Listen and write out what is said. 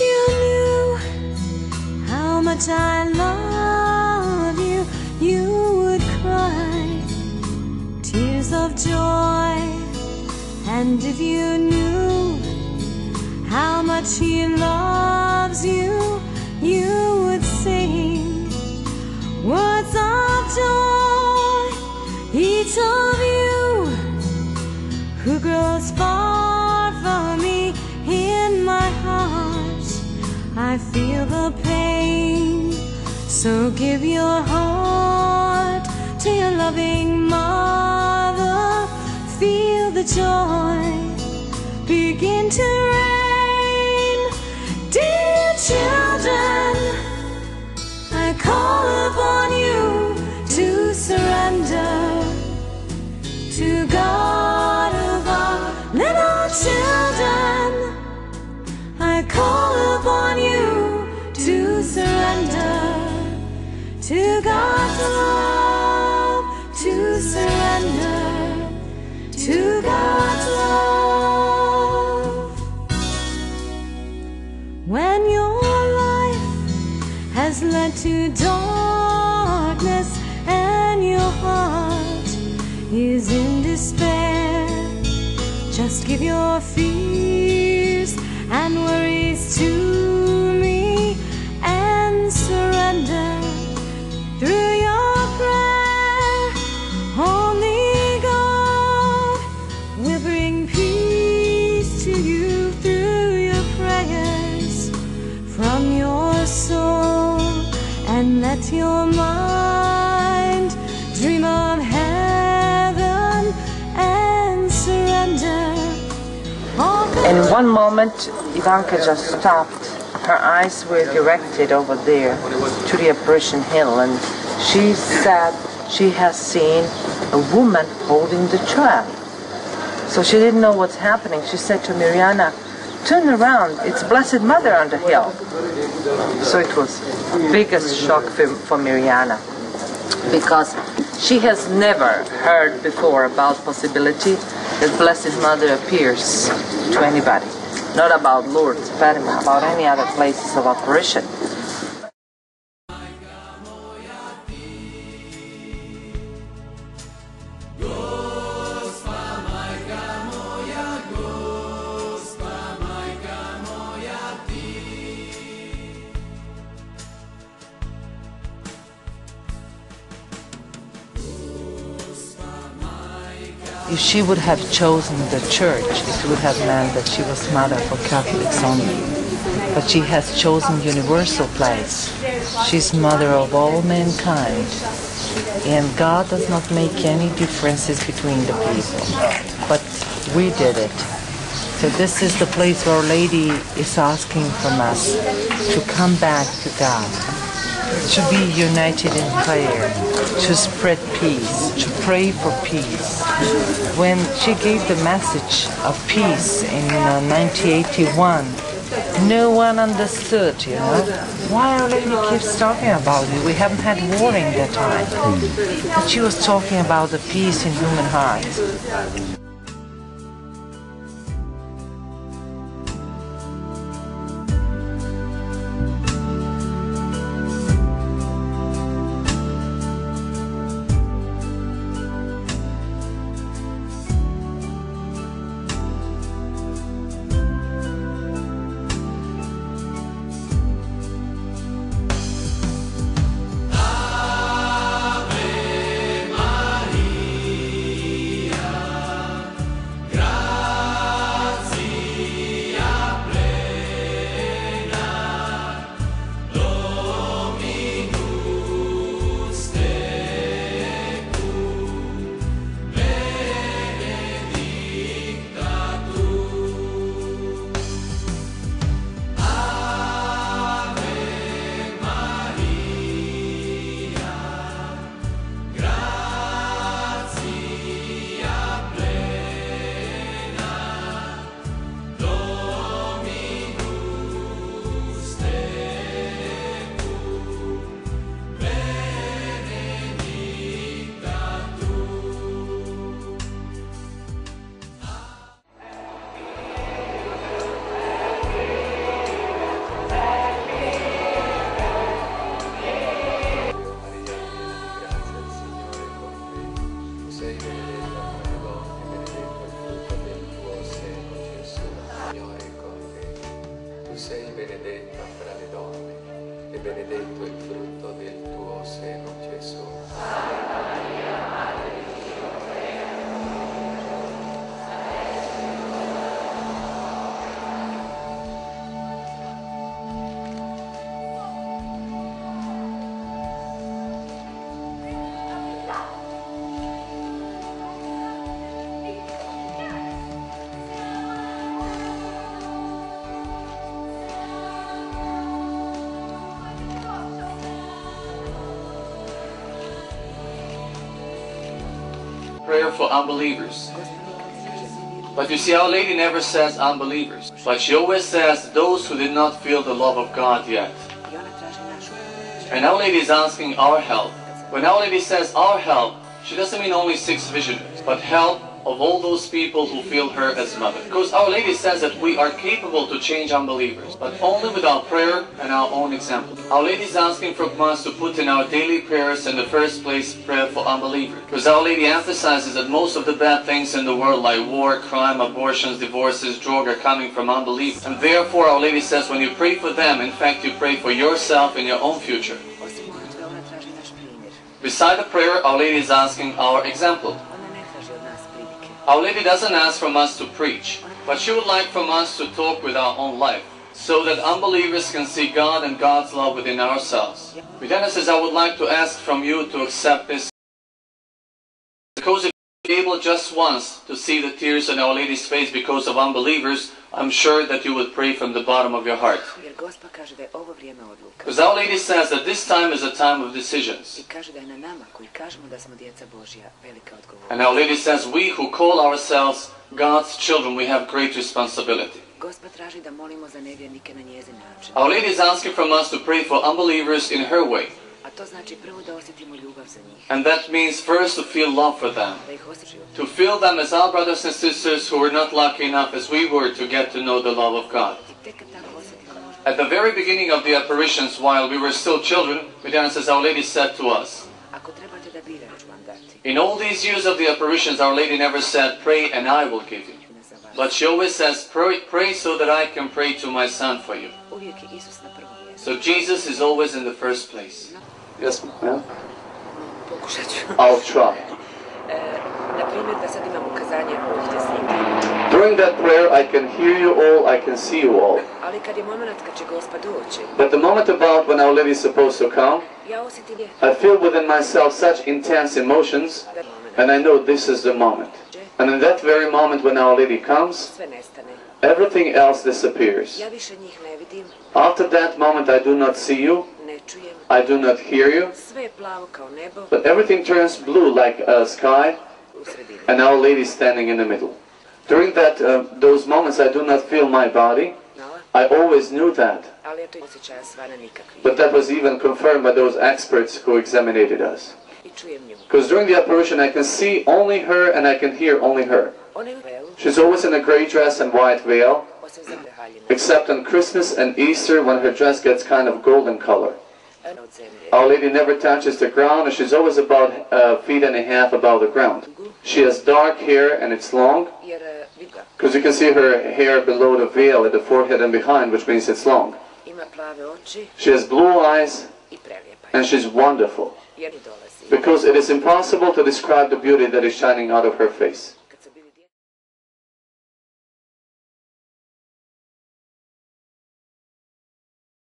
you knew how much I love you, you would cry tears of joy. And if you knew how much he loves you, you would sing words of joy. Each of you who grows far from me, in my heart I feel the pain. So give your heart to your loving mother, feel the joy begin to reign. Dear children, I call upon you to surrender to God of our little children. I call upon you to surrender to God's love, to surrender to God's love. When your life has led to darkness and your heart is in despair, just give your fears and worries to me and surrender through your prayer. Only God will bring peace to you through your prayers from your soul, and let your mind dream of heaven and surrender. And in one moment, Ivanka just stopped. Her eyes were directed over there to the Apparition Hill, and she said she has seen a woman holding the trap. So she didn't know what's happening. She said to Mirjana, turn around, it's Blessed Mother on the hill. So it was the biggest shock for Mirjana, because she has never heard before about possibility that Blessed Mother appears to anybody. Not about Lourdes, Fatima, about any other places of apparition. If she would have chosen the church, it would have meant that she was mother for Catholics only. But she has chosen universal place. She's mother of all mankind. And God does not make any differences between the people. But we did it. So this is the place where Our Lady is asking from us to come back to God, to be united in prayer, to spread peace, to pray for peace. When she gave the message of peace in 1981, no one understood, you know. Why Our Lady keeps talking about it? We haven't had war in that time. But she was talking about the peace in human hearts. sei benedetta fra le donne, e benedetto il frutto del tuo seno, Gesù. Prayer for unbelievers. But you see, Our Lady never says unbelievers, but she always says those who did not feel the love of God yet. And Our Lady is asking our help. When Our Lady says our help, she doesn't mean only 6 visionaries, but help of all those people who feel her as mother. Because Our Lady says that we are capable to change unbelievers, but only with our prayer and our own example. Our Lady is asking from us to put in our daily prayers in the first place prayer for unbelievers. Because Our Lady emphasizes that most of the bad things in the world like war, crime, abortions, divorces, drug are coming from unbelievers. And therefore Our Lady says when you pray for them, in fact you pray for yourself and your own future. Beside the prayer, Our Lady is asking our example. Our Lady doesn't ask from us to preach, but she would like from us to talk with our own life, so that unbelievers can see God and God's love within ourselves. Vidana says, I would like to ask from you to accept this, because if you're able just once to see the tears on Our Lady's face because of unbelievers, I'm sure that you would pray from the bottom of your heart. Because Our Lady says that this time is a time of decisions. And Our Lady says we who call ourselves God's children, we have great responsibility. Our Lady is asking from us to pray for unbelievers in her way. And that means first to feel love for them. To feel them as our brothers and sisters who were not lucky enough as we were to get to know the love of God. At the very beginning of the apparitions, while we were still children, Vidana says, Our Lady said to us, in all these years of the apparitions, Our Lady never said, pray and I will give you. But she always says, pray so that I can pray to my Son for you. So Jesus is always in the first place. Yes, ma'am? I'll try. During that prayer, I can hear you all, I can see you all. But the moment about when Our Lady is supposed to come, I feel within myself such intense emotions, and I know this is the moment. And in that very moment when Our Lady comes, everything else disappears. After that moment I do not see you, I do not hear you, but everything turns blue like a sky, and Our Lady standing in the middle. During those moments I do not feel my body. I always knew that. But that was even confirmed by those experts who examined us. Because during the apparition I can see only her and I can hear only her. She's always in a grey dress and white veil, except on Christmas and Easter when her dress gets kind of golden color. Our Lady never touches the ground, and she's always about 1.5 feet above the ground. She has dark hair and it's long, because you can see her hair below the veil at the forehead and behind, which means it's long. She has blue eyes and she's wonderful, because it is impossible to describe the beauty that is shining out of her face.